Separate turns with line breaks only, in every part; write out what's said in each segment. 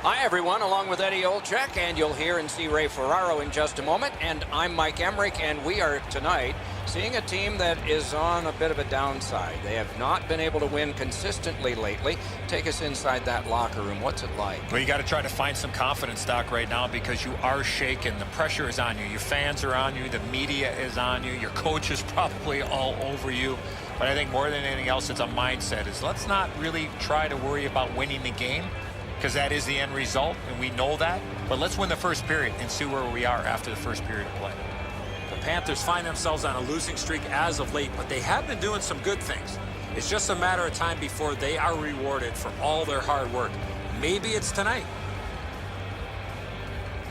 Hi, everyone, along with Eddie Olczyk, and you'll hear and see Ray Ferraro in just a moment. And I'm Mike Emmerich, and we are tonight seeing a team that is on a bit of a downside. They have not been able to win consistently lately. Take us inside that locker room. What's it like?
Well, you got to try to find some confidence, Doc, right now, because you are shaken. The pressure is on you. Your fans are on you. The media is on you. Your coach is probably all over you. But I think more than anything else, it's a mindset. Let's not really try to worry about winning the game, because that is the end result, and we know that. But let's win the first period and see where we are after the first period of play.
The Panthers find themselves on a losing streak as of late, but they have been doing some good things. It's just a matter of time before they are rewarded for all their hard work. Maybe it's tonight.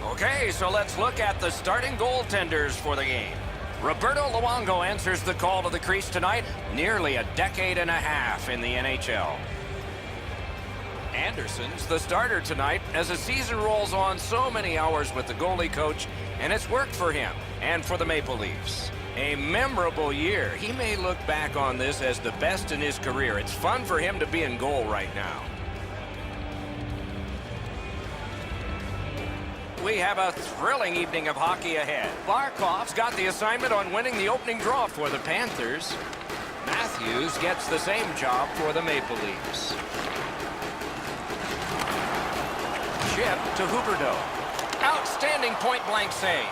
Okay, so let's look at the starting goaltenders for the game. Roberto Luongo answers the call to the crease tonight, nearly a decade and a half in the NHL. Anderson's the starter tonight as the season rolls on. So many hours with the goalie coach, and it's worked for him and for the Maple Leafs. A memorable year. He may look back on this as the best in his career. It's fun for him to be in goal right now. We have a thrilling evening of hockey ahead. Barkov's got the assignment on winning the opening draw for the Panthers. Matthews gets the same job for the Maple Leafs. Chip to Huberdeau. Outstanding point-blank save.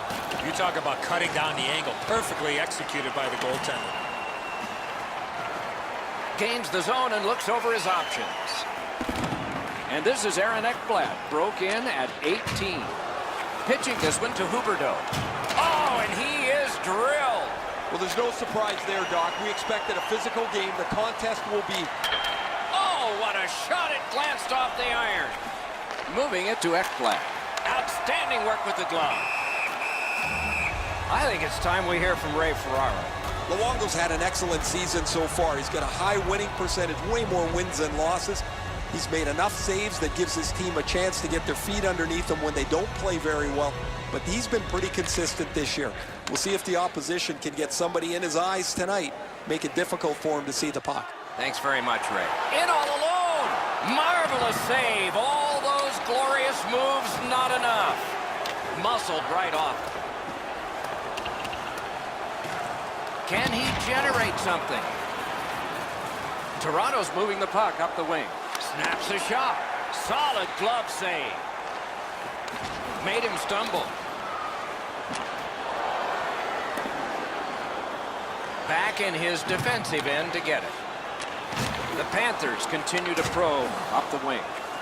You talk about cutting down the angle. Perfectly executed by the goaltender.
Gains the zone and looks over his options. And this is Aaron Ekblad. Broke in at 18. Pitching this one to Huberdeau. Oh, and he is drilled.
Well, there's no surprise there, Doc. We expected a physical game. The contest will be...
Oh, what a shot. It glanced off the iron. Moving it to Ekblad. Outstanding work with the glove. I think it's time we hear from Ray Ferraro.
Luongo's had an excellent season so far. He's got a high winning percentage, way more wins than losses. He's made enough saves that gives his team a chance to get their feet underneath them when they don't play very well. But he's been pretty consistent this year. We'll see if the opposition can get somebody in his eyes tonight, make it difficult for him to see the puck.
Thanks very much, Ray. In all alone. Marvelous save. All those glorious moves, not enough. Muscled right off. Can he generate something? Toronto's moving the puck up the wing. Snaps a shot. Solid glove save. Made him stumble. Back in his defensive end to get it. The Panthers continue to probe up the wing.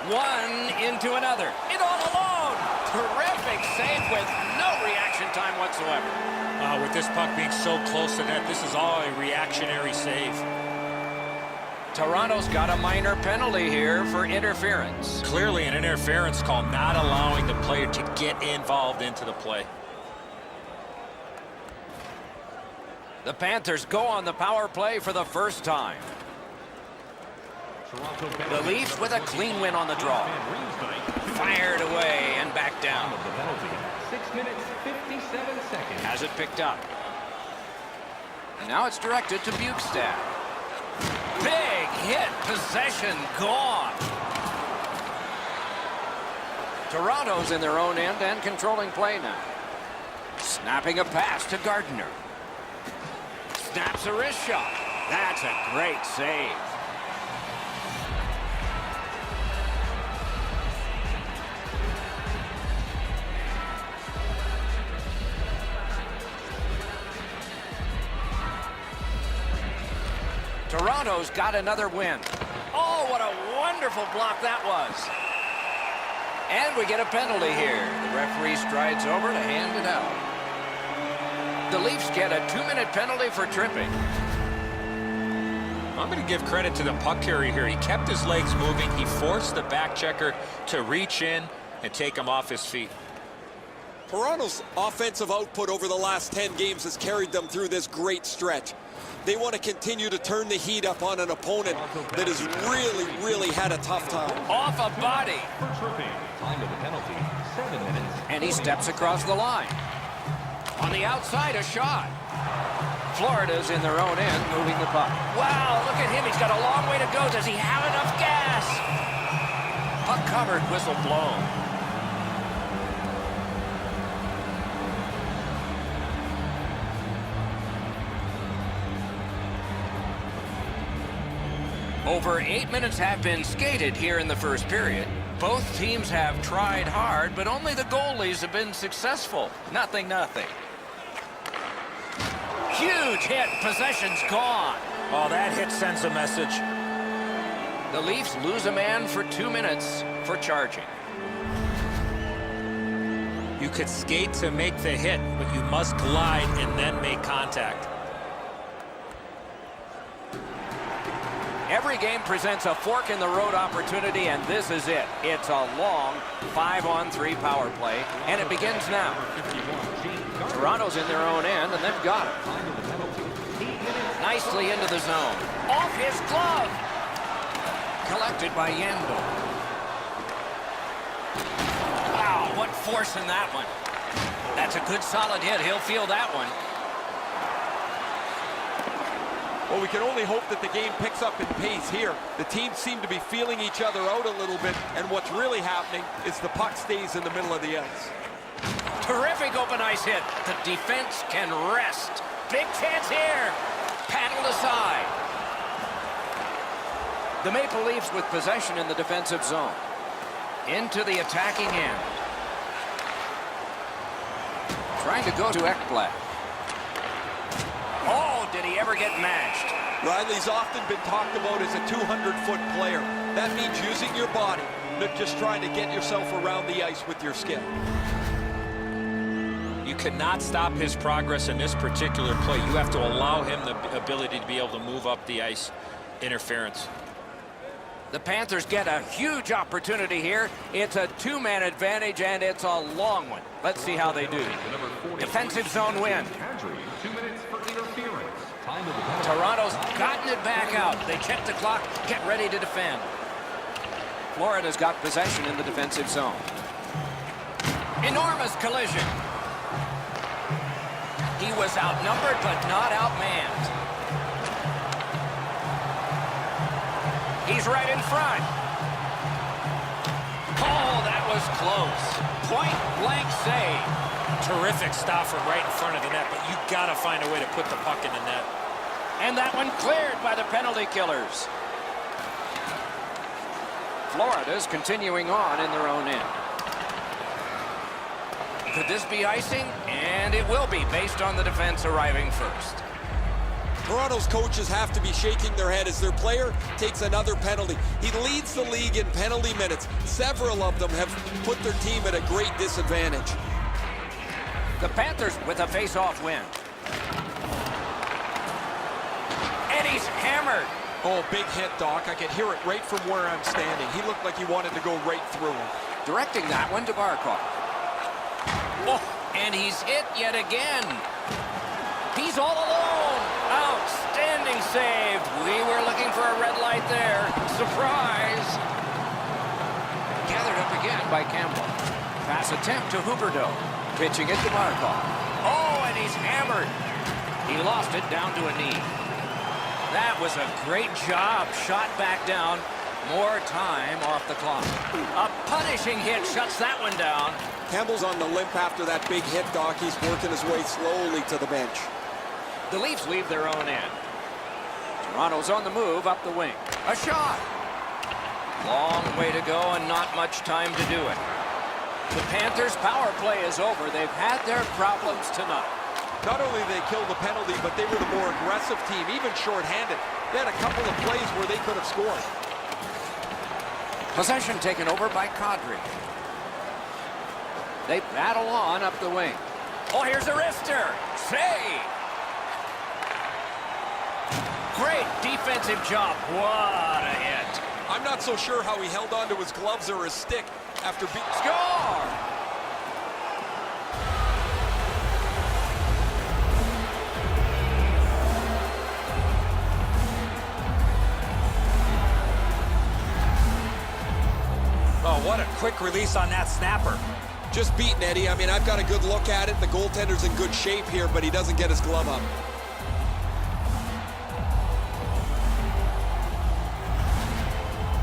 One into another. In all alone. Terrific save with no reaction time whatsoever.
With this puck being so close to net, this is all a reactionary save.
Toronto's got a minor penalty here for interference.
Clearly an interference call, not allowing the player to get involved into the play.
The Panthers go on the power play for the first time. The Leafs with a clean win on the draw. Fired away and back down.
6 minutes, 57 seconds.
Has it picked up. And now it's directed to Bukestad. Big hit. Possession gone. Toronto's in their own end and controlling play now. Snapping a pass to Gardner. Snaps a wrist shot. That's a great save. Toronto's got another win. Oh, what a wonderful block that was. And we get a penalty here. The referee strides over to hand it out. The Leafs get a 2-minute penalty for tripping.
I'm going to give credit to the puck carrier here. He kept his legs moving. He forced the back checker to reach in and take him off his feet.
Toronto's offensive output over the last 10 games has carried them through this great stretch. They want to continue to turn the heat up on an opponent that has really had a tough time.
Off a body.
For tripping, time of the penalty, 7 minutes.
And he steps across the line. On the outside, a shot. Florida's in their own end, moving the puck. Wow, look at him. He's got a long way to go. Does he have enough gas? Puck covered, whistle blown. Over 8 minutes have been skated here in the first period. Both teams have tried hard, but only the goalies have been successful. 0-0. Huge hit. Possession's gone.
Oh, that hit sends a message.
The Leafs lose a man for 2 minutes for charging.
You could skate to make the hit, but you must glide and then make contact.
Every game presents a fork-in-the-road opportunity, and this is it. It's a long 5-on-3 power play, and it begins now. Toronto's in their own end, and they've got it. Nicely into the zone. Off his glove. Collected by Yandel. Wow, what force in that one. That's a good solid hit. He'll feel that one.
Well, we can only hope that the game picks up in pace here. The teams seem to be feeling each other out a little bit, and what's really happening is the puck stays in the middle of the ice.
Terrific open ice hit. The defense can rest. Big chance here. Paddled aside. The Maple Leafs with possession in the defensive zone. Into the attacking end. Trying to go to Ekblad. Oh, did he ever get matched?
Riley's often been talked about as a 200-foot player. That means using your body, not just trying to get yourself around the ice with your skill.
You cannot stop his progress in this particular play. You have to allow him the ability to be able to move up the ice. Interference.
The Panthers get a huge opportunity here. It's a two-man advantage, and it's a long one. Let's see how they do. Defensive zone win.
2 minutes for interference. Time of the penalty.
Toronto's gotten it back out. They check the clock, get ready to defend. Florida's got possession in the defensive zone. Enormous collision. He was outnumbered, but not outmanned. He's right in front. Oh, that was close. Point-blank save.
Terrific stop from right in front of the net, but you got to find a way to put the puck in the net.
And that one cleared by the penalty killers. Florida's continuing on in their own end. Could this be icing? And it will be, based on the defense arriving first.
Toronto's coaches have to be shaking their head as their player takes another penalty. He leads the league in penalty minutes. Several of them have put their team at a great disadvantage.
The Panthers with a face-off win. And he's hammered.
Oh, big hit, Doc. I could hear it right from where I'm standing. He looked like he wanted to go right through him.
Directing that one to Barkov. Oh, and he's hit yet again. He's all alone. Outstanding save. We were looking for a red light there. Surprise. Gathered up again by Campbell. Pass attempt to Huberdeau. Pitching it to Barkov. Oh, and he's hammered. He lost it down to a knee. That was a great job. Shot back down. More time off the clock. A punishing hit shuts that one down.
Campbell's on the limp after that big hit, Doc. He's working his way slowly to the bench.
The Leafs leave their own end. Toronto's on the move up the wing. A shot. Long way to go and not much time to do it. The Panthers' power play is over. They've had their problems tonight.
Not only did they kill the penalty, but they were the more aggressive team, even shorthanded. They had a couple of plays where they could have scored.
Possession taken over by Kadri. They battle on up the wing. Oh, here's a wrister. Save. Great defensive job. What a hit.
I'm not so sure how he held on to his gloves or his stick after being...
Score!
Oh, what a quick release on that snapper.
Just beaten, Eddie. I mean, I've got a good look at it. The goaltender's in good shape here, but he doesn't get his glove up.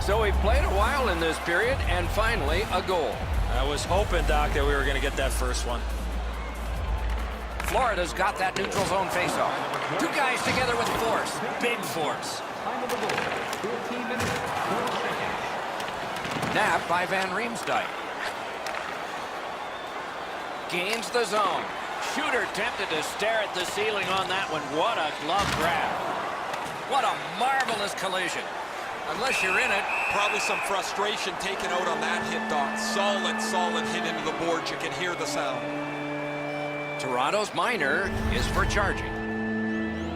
So we've played a while in this period, and finally a goal.
I was hoping, Doc, that we were going to get that first one.
Florida's got that neutral zone faceoff. Two guys together with force. Big force.
Time of the goal, 14 minutes, 4 seconds.
Nabbed by Van Riemsdyk. Gains the zone. Shooter tempted to stare at the ceiling on that one. What a glove grab. What a marvelous collision. Unless you're in it.
Probably some frustration taken out on that hit, Doc. Solid hit into the board. You can hear the sound.
Toronto's minor is for charging.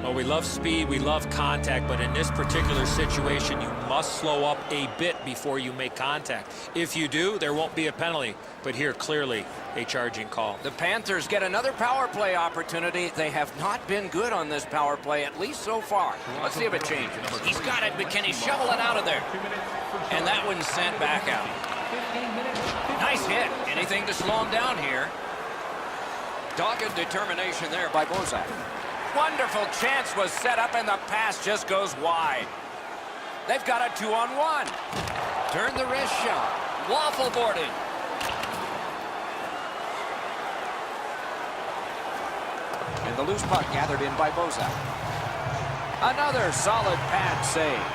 Well, we love speed, we love contact, but in this particular situation, you must slow up a bit before you make contact. If you do, there won't be a penalty. But here, clearly, a charging call.
The Panthers get another power play opportunity. They have not been good on this power play, at least so far. Let's see if it changes. He's got it, but can he shovel it out of there? And that one's sent back out. Nice hit. Anything to slow him down here. Dogged determination there by Bozak. Wonderful chance was set up, and the pass just goes wide. They've got a 2-on-1. Turn the wrist shot. Waffle boarding. And the loose puck gathered in by Bozak. Another solid pad save.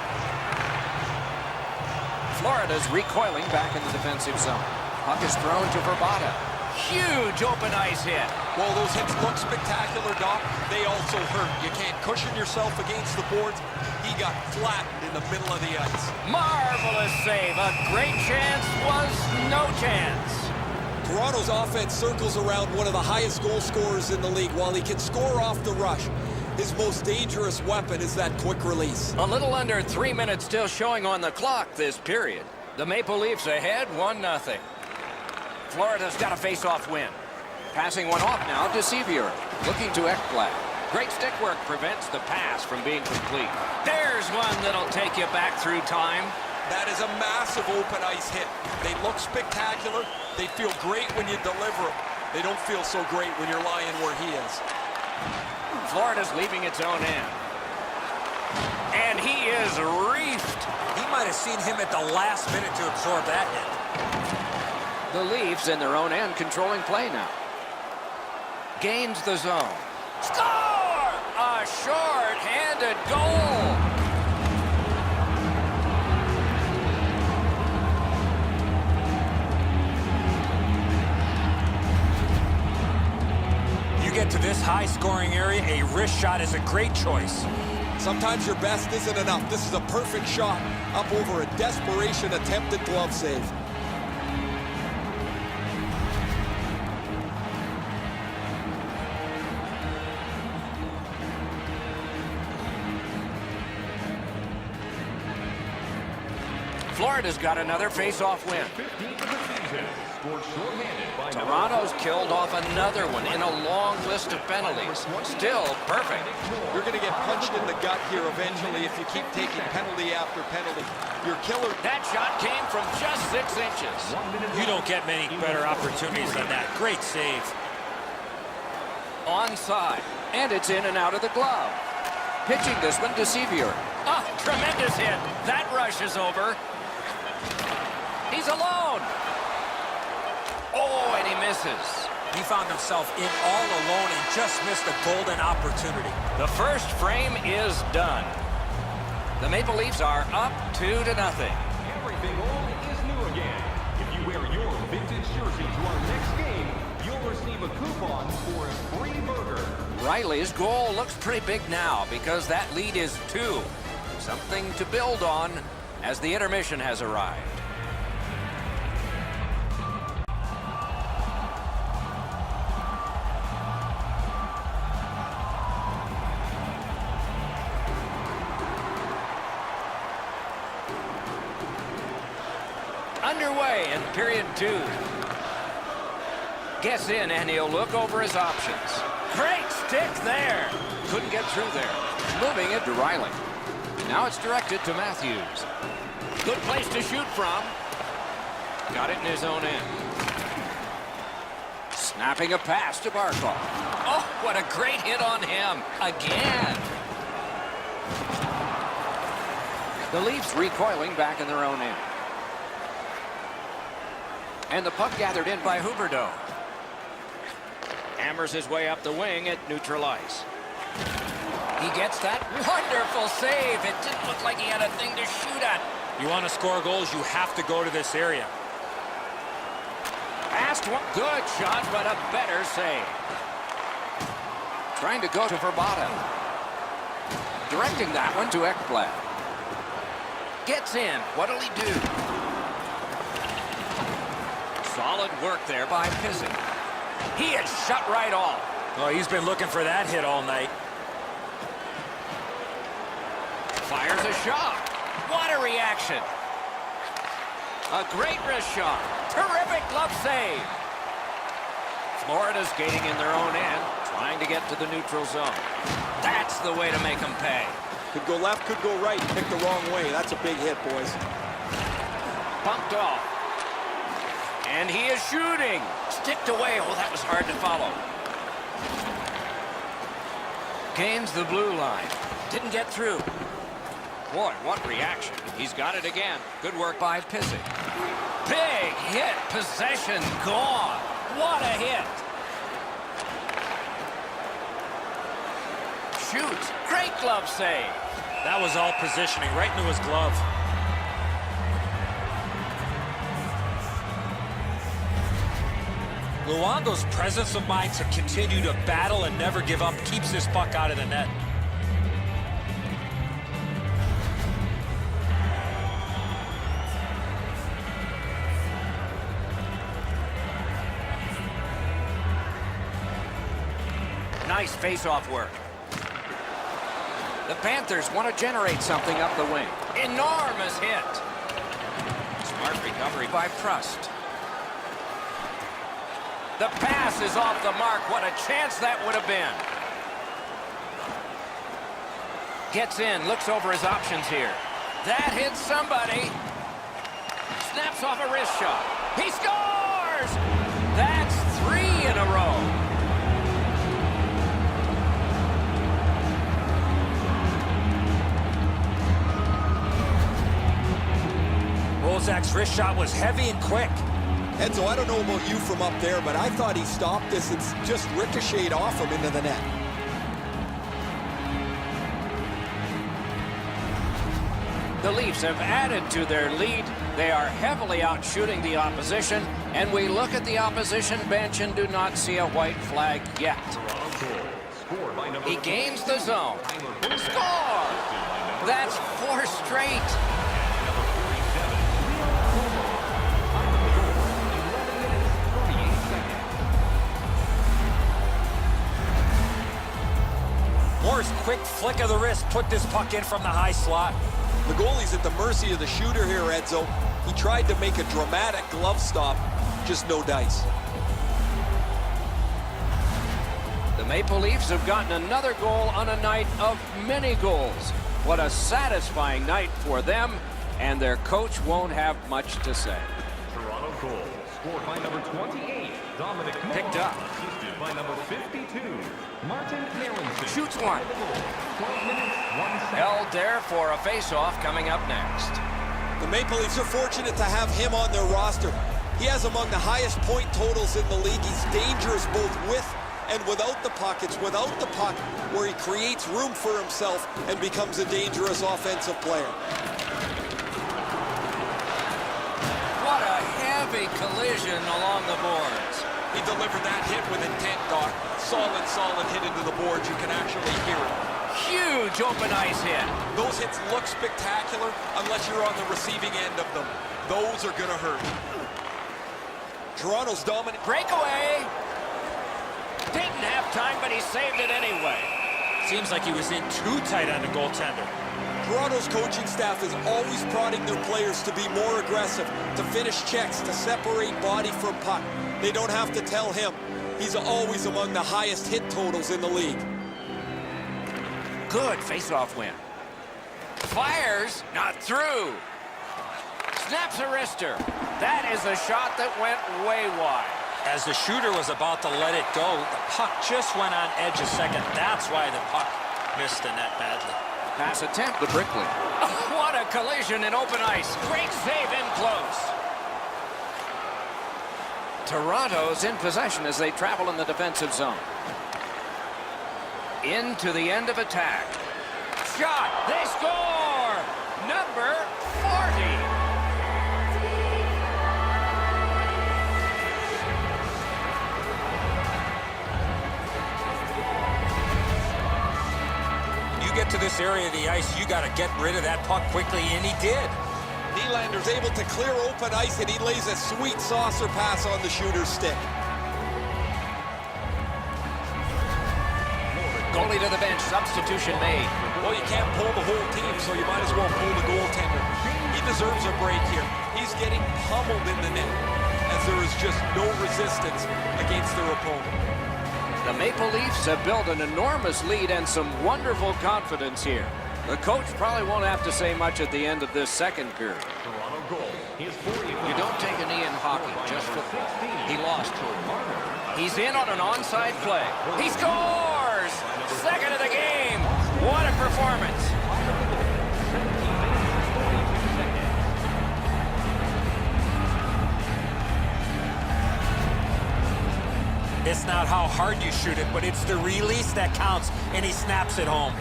Florida's recoiling back in the defensive zone. Puck is thrown to Verbata. Huge open ice hit.
Well, those hits look spectacular, Doc. They also hurt. You can't cushion yourself against the boards. He got flattened in the middle of the ice.
Marvelous save. A great chance was no chance.
Toronto's offense circles around one of the highest goal scorers in the league. While he can score off the rush, his most dangerous weapon is that quick release.
A little under 3 minutes still showing on the clock this period. The Maple Leafs ahead 1-0. Florida's got a face-off win. Passing one off now to Sevier. Looking to Ekblad. Great stick work prevents the pass from being complete. There's one that'll take you back through time.
That is a massive open ice hit. They look spectacular. They feel great when you deliver them. They don't feel so great when you're lying where he is.
Florida's leaving its own end. And he is reefed.
He might have seen him at the last minute to absorb that hit.
The Leafs in their own end controlling play now. Gains the zone. Score! A short-handed goal.
You get to this high-scoring area, a wrist shot is a great choice.
Sometimes your best isn't enough. This is a perfect shot up over a desperation attempted glove save.
Florida's got another face-off win.
15th of the season. Scored shorthanded by
Toronto's killed off another one in a long list of penalties. Still perfect.
You're going to get punched in the gut here eventually if you keep taking penalty after penalty. Your killer.
That shot came from just 6 inches.
You don't get many better opportunities than that. Great save.
Onside. And it's in and out of the glove. Pitching this one to Sevier. Oh, tremendous hit. That rush is over. He's alone. Oh, and he misses.
He found himself in all alone and just missed a golden opportunity.
The first frame is done. The Maple Leafs are up 2-0.
Everything old is new again. If you wear your vintage jersey to our next game, you'll receive a coupon for a free burger.
Riley's goal looks pretty big now because that lead is 2. Something to build on as the intermission has arrived. Underway in period 2. Gets in and he'll look over his options. Great stick there. Couldn't get through there. Moving it to Riley. Now it's directed to Matthews. Good place to shoot from. Got it in his own end. Snapping a pass to Barkov. Oh, what a great hit on him. Again. The Leafs recoiling back in their own end. And the puck gathered in by Huberdeau. Hammers his way up the wing at neutral ice. He gets that wonderful save. It didn't look like he had a thing to shoot at.
You want to score goals, you have to go to this area.
Past one. Good shot, but a better save. Trying to go to Verbata. Directing that one to Ekblad. Gets in. What'll he do? Solid work there by Pissick. He is shut right off.
Oh, he's been looking for that hit all night.
Fires a shot. What a reaction. A great wrist shot. Terrific glove save. Florida's skating in their own end, trying to get to the neutral zone. That's the way to make them pay.
Could go left, could go right. Pick the wrong way. That's a big hit, boys.
Bumped off. And he is shooting. Sticked away. Oh, that was hard to follow. Gains the blue line. Didn't get through. Boy, what reaction. He's got it again. Good work by Pissick. Big hit. Possession gone. What a hit. Shoots. Great glove save.
That was all positioning, right into his glove. Luongo's presence of mind to continue to battle and never give up keeps this puck out of the net.
Nice face-off work. The Panthers want to generate something up the wing. Enormous hit. Smart recovery by Prust. The pass is off the mark. What a chance that would have been. Gets in, looks over his options here. That hits somebody. Snaps off a wrist shot. He scores! That's 3 in a row.
Bozak's wrist shot was heavy and quick.
Enzo, I don't know about you from up there, but I thought he stopped this and just ricocheted off him into the net.
The Leafs have added to their lead. They are heavily out shooting the opposition, and we look at the opposition bench and do not see a white flag yet. He gains the zone. Score! That's 4 straight.
Moore's quick flick of the wrist put this puck in from the high slot.
The goalie's at the mercy of the shooter here, Enzo. He tried to make a dramatic glove stop, just no dice.
The Maple Leafs have gotten another goal on a night of many goals. What a satisfying night for them, and their coach won't have much to say.
Toronto goal scored by number 28, Dominic
Picked up.
Assisted by number 52, Martin Aronson.
Shoots one.
12 minutes, 1 second.
Held there for a face-off coming up next.
The Maple Leafs are fortunate to have him on their roster. He has among the highest point totals in the league. He's dangerous both with and without the puck. It's without the puck where he creates room for himself and becomes a dangerous offensive player.
What a heavy collision along the boards.
He delivered that hit with intent, Doc. Solid hit into the boards. You can actually hear it.
Huge open ice hit.
Those hits look spectacular unless you're on the receiving end of them. Those are going to hurt. Toronto's dominant.
Breakaway. Didn't have time, but he saved it anyway.
Seems like he was in too tight on the goaltender.
Toronto's coaching staff is always prodding their players to be more aggressive, to finish checks, to separate body from puck. They don't have to tell him. He's always among the highest hit totals in the league.
Good face-off win. Fires, not through. Snaps a wrister. That is a shot that went way wide.
As the shooter was about to let it go, the puck just went on edge a second. That's why the puck missed the net badly.
Pass attempt to Brickley. What a collision in open ice. Great save in close. Toronto's in possession as they travel in the defensive zone. Into the end of attack. Shot. They score. Number 40.
You get to this area of the ice, you got to get rid of that puck quickly, and he did.
Nylander's able to clear open ice, and he lays a sweet saucer pass on the shooter's stick.
Goalie to the bench. Substitution made.
Well, you can't pull the whole team, so you might as well pull the goaltender. He deserves a break here. He's getting pummeled in the net, as there is just no resistance against their opponent.
The Maple Leafs have built an enormous lead and some wonderful confidence here. The coach probably won't have to say much at the end of this second period. You don't take a knee in hockey, just football. He lost. He's in on an onside play. He scores! Second of the game. What a performance.
It's not how hard you shoot it, but it's the release that counts, and he snaps it home.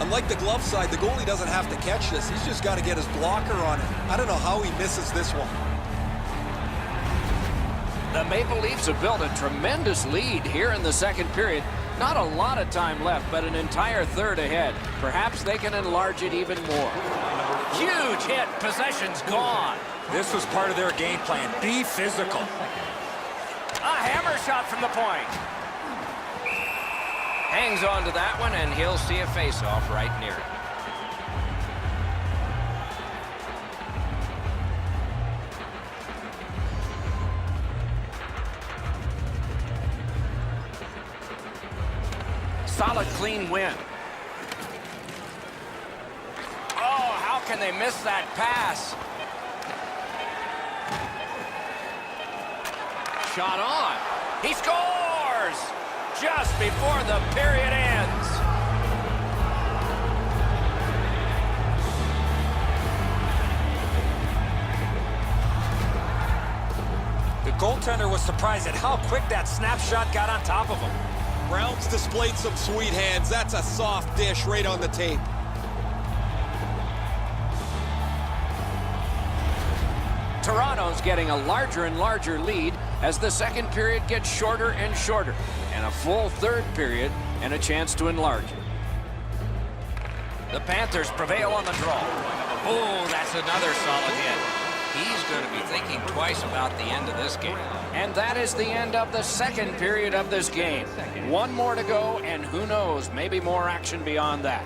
Unlike the glove side, the goalie doesn't have to catch this. He's just got to get his blocker on it. I don't know how he misses this one.
The Maple Leafs have built a tremendous lead here in the second period. Not a lot of time left, but an entire third ahead. Perhaps they can enlarge it even more. Huge hit. Possession's gone.
This was part of their game plan. Be physical.
A hammer shot from the point. Hangs on to that one, and he'll see a face-off right near it. Solid, clean win. Oh, how can they miss that pass? Shot on. He scores! Just before the period ends.
The goaltender was surprised at how quick that snapshot got on top of him.
Brown's displayed some sweet hands. That's a soft dish right on the tape.
Toronto's getting a larger and larger lead as the second period gets shorter and shorter, and a full third period and a chance to enlarge it. The Panthers prevail on the draw. Oh, that's another solid hit. He's going to be thinking twice about the end of this game. And that is the end of the second period of this game. One more to go, and who knows, maybe more action beyond that.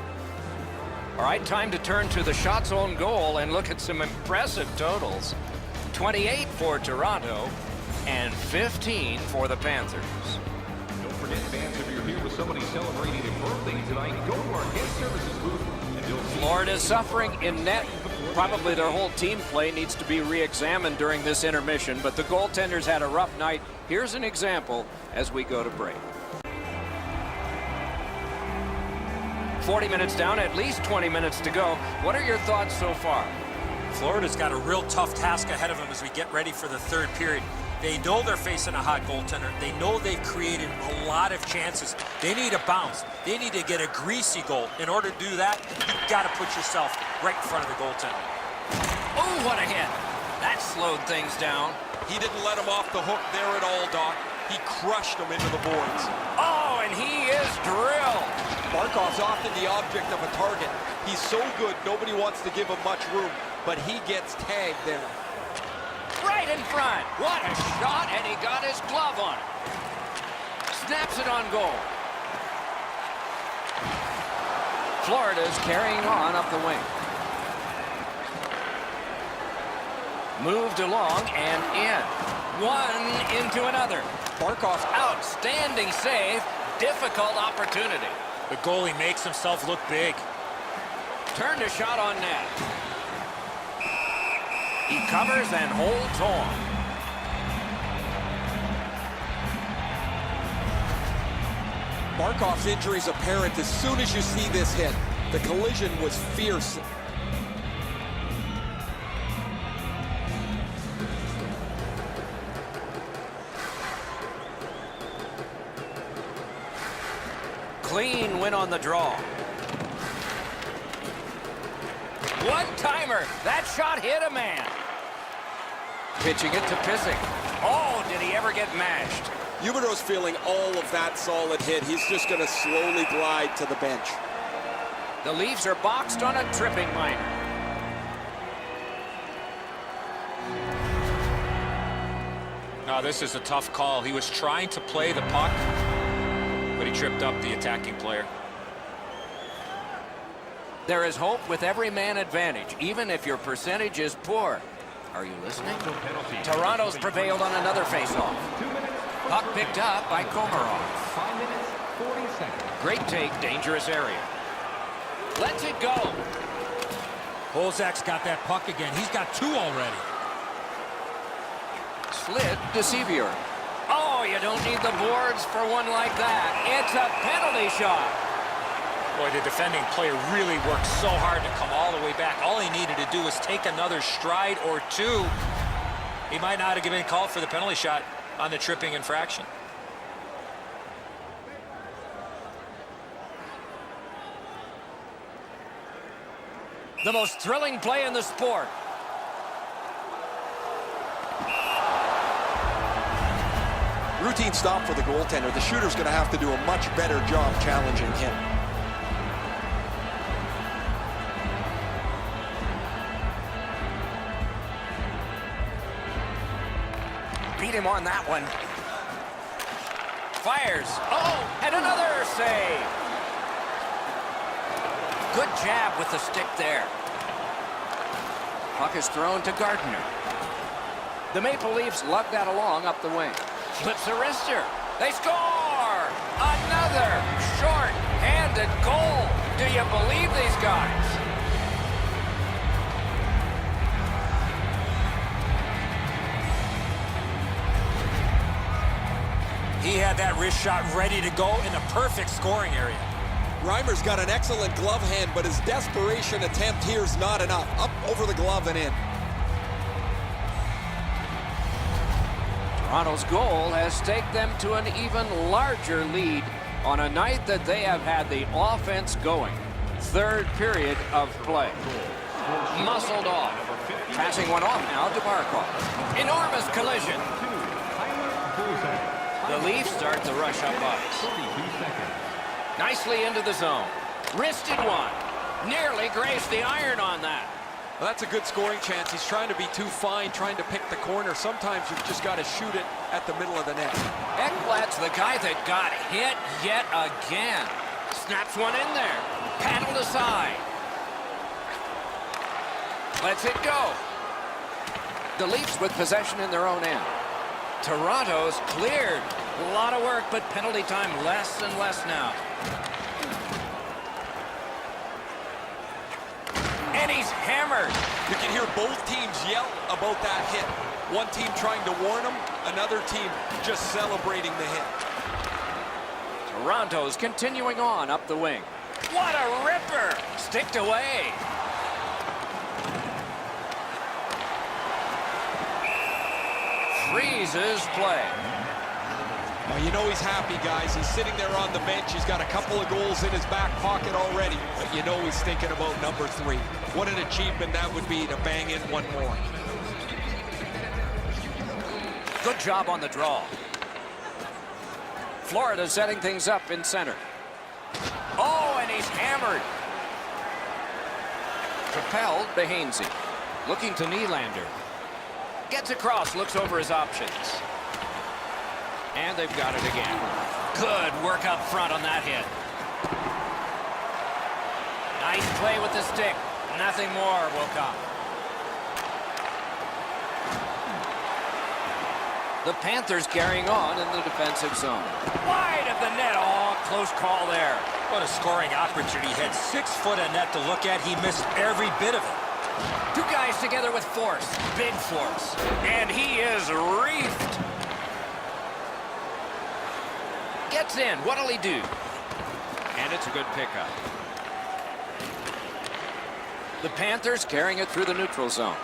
All right, time to turn to the shots on goal and look at some impressive totals. 28 for Toronto and 15 for the Panthers.
Don't forget, fans, if you're here with somebody celebrating a birthday tonight, go to our guest services booth and you'll see
Florida's suffering in net. Probably their whole team play needs to be re-examined during this intermission, but the goaltenders had a rough night. Here's an example as we go to break. 40 minutes down, at least 20 minutes to go. What are your thoughts so far?
Florida's got a real tough task ahead of them as we get ready for the third period. They know they're facing a hot goaltender. They know they've created a lot of chances. They need a bounce. They need to get a greasy goal. In order to do that, you've got to put yourself right in front of the goaltender.
Oh, what a hit. That slowed things down.
He didn't let him off the hook there at all, Doc. He crushed him into the boards.
Oh, and he is drilled.
Barkov's often the object of a target. He's so good, nobody wants to give him much room, but he gets tagged there.
Right in front. What a shot, and he got his glove on it. Snaps it on goal. Florida's carrying on up the wing. Moved along and in. One into another.
Barkov's
Outstanding save. Difficult opportunity.
The goalie makes himself look big.
Turned a shot on net. He covers and holds on.
Barkov's injury is apparent as soon as you see this hit. The collision was fierce.
win on the draw. One-timer. That shot hit a man. Pitching it to Pissick. Oh, did he ever get mashed?
Huberdeau's feeling all of that solid hit. He's just going to slowly glide to the bench.
The Leafs are boxed on a tripping minor.
No, this is a tough call. He was trying to play the puck, but he tripped up the attacking player.
There is hope with every man advantage, even if your percentage is poor. Are you listening? Toronto's prevailed on another faceoff. Puck picked up by Komarov.
5 minutes, 40 seconds.
Great take, dangerous area. Lets it go.
Holzak's got that puck again. He's got 2 already.
Slid to Sevier. Oh, you don't need the boards for one like that. It's a penalty shot.
Boy, the defending player really worked so hard to come all the way back. All he needed to do was take another stride or 2. He might not have given a call for the penalty shot on the tripping infraction.
The most thrilling play in the sport.
Routine stop for the goaltender. The shooter's going to have to do a much better job challenging him.
Beat him on that one. Fires. Oh, and another save. Good jab with the stick there. Puck is thrown to Gardner. The Maple Leafs lug that along up the wing. Flips the wrister. They score! Another short-handed goal. Do you believe these guys?
He had that wrist shot ready to go in a perfect scoring area.
Reimer's got an excellent glove hand, but his desperation attempt here is not enough. Up over the glove and in.
Toronto's goal has taken them to an even larger lead on a night that they have had the offense going. Third period of play. Muscled off. Passing one off now to Barkov. Enormous collision. The Leafs start to rush up ice. Nicely into the zone. Wristed one. Nearly grazed the iron on that.
Well, that's a good scoring chance. He's trying to be too fine, trying to pick the corner. Sometimes you've just got to shoot it at the middle of the net.
Ekblad's the guy that got hit yet again. Snaps one in there. Paddled aside. Lets it go. The Leafs with possession in their own end. Toronto's cleared. A lot of work, but penalty time less and less now. And he's hammered.
You can hear both teams yell about that hit. One team trying to warn him, another team just celebrating the hit.
Toronto's continuing on up the wing. What a ripper! Sticked away. Freezes play.
Well, you know he's happy, guys. He's sitting there on the bench. He's got a couple of goals in his back pocket already. But you know he's thinking about number 3. What an achievement that would be to bang in one more.
Good job on the draw. Florida setting things up in center. Oh, and he's hammered. Propelled Behansey. Looking to Nylander. Gets across, looks over his options. And they've got it again. Good work up front on that hit. Nice play with the stick. Nothing more will come. The Panthers carrying on in the defensive zone. Wide of the net. Oh, close call there.
What a scoring opportunity. He had 6 foot of net to look at. He missed every bit of it.
2 guys together with force. Big force. And he is reefed. Gets in. What'll he do? And it's a good pickup. The Panthers carrying it through the neutral zone.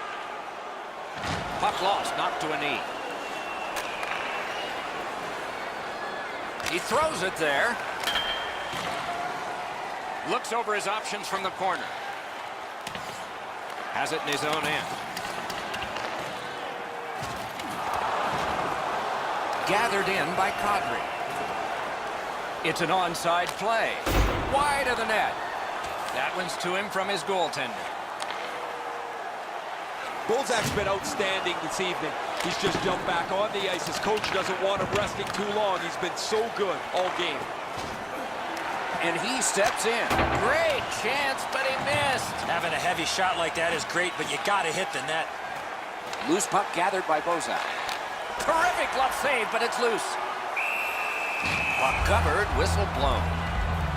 Puck lost. Knocked to a knee. He throws it there. Looks over his options from the corner. Has it in his own end. Gathered in by Kadri. It's an onside play. Wide of the net. That one's to him from his goaltender.
Bozak's been outstanding this evening. He's just jumped back on the ice. His coach doesn't want him resting too long. He's been so good all game.
And he steps in. Great chance, but he missed.
Having a heavy shot like that is great, but you got to hit the net.
Loose puck gathered by Bozak. Terrific glove save, but it's loose. Puck covered, whistle blown.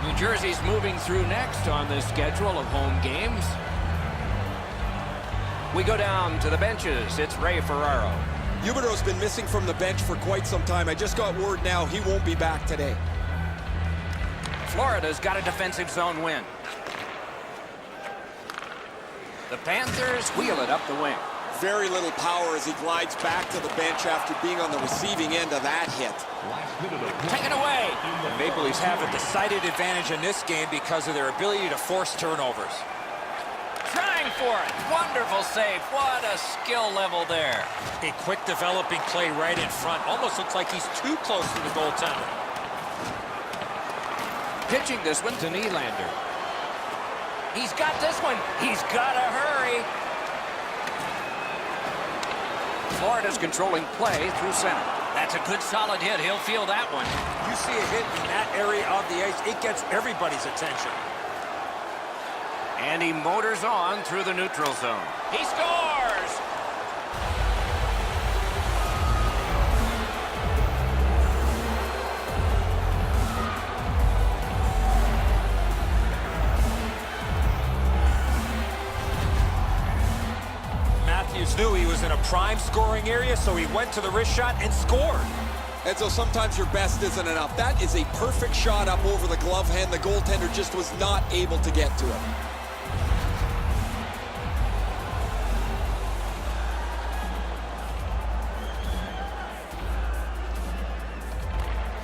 New Jersey's moving through next on this schedule of home games. We go down to the benches. It's Ray Ferraro.
Huberdeau's been missing from the bench for quite some time. I just got word now he won't be back today.
Florida's got a defensive zone win. The Panthers wheel it up the wing.
Very little power as he glides back to the bench after being on the receiving end of that hit.
Taken away.
The Maple Leafs have a decided advantage in this game because of their ability to force turnovers.
Trying for it. Wonderful save. What a skill level there.
A quick developing play right in front. Almost looks like he's too close to the goaltender.
Pitching this one to Nylander. He's got this one. He's got to hurry. Florida's controlling play through center. That's a good solid hit. He'll feel that one.
You see a hit in that area of the ice, it gets everybody's attention.
And he motors on through the neutral zone. He scores!
Matthews knew he was in a prime scoring area, so he went to the wrist shot and scored.
And so sometimes your best isn't enough. That is a perfect shot up over the glove hand. The goaltender just was not able to get to it.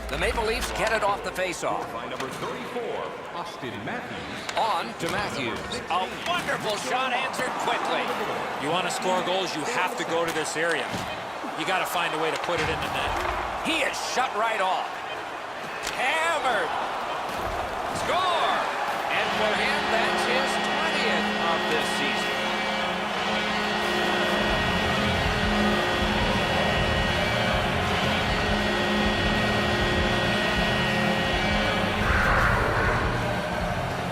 The Maple Leafs get it off the faceoff.
By number 34, Austin Matthews.
On to Matthews. A wonderful shot answered quickly.
You want to score goals, you have to go to this area. You got to find a way to put it in the net.
He is shut right off. Hammered. Score! And for him, that's his 20th of this season.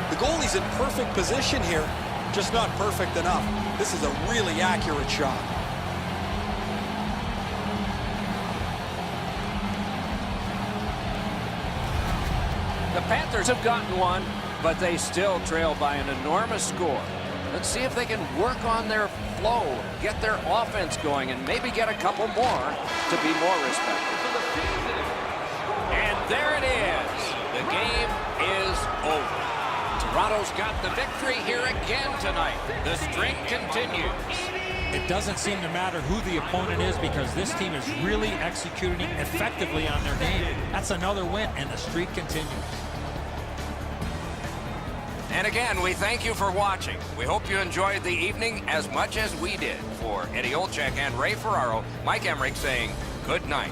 The goalie's in perfect position here, just not perfect enough. This is a really accurate shot.
The Panthers have gotten one, but they still trail by an enormous score. Let's see if they can work on their flow, get their offense going, and maybe get a couple more to be more respected. And there it is. The game is over. Toronto's got the victory here again tonight. The streak continues.
It doesn't seem to matter who the opponent is because this team is really executing effectively on their game. That's another win, and the streak continues.
And again, we thank you for watching. We hope you enjoyed the evening as much as we did. For Eddie Olczyk and Ray Ferraro, Mike Emmerich saying good night.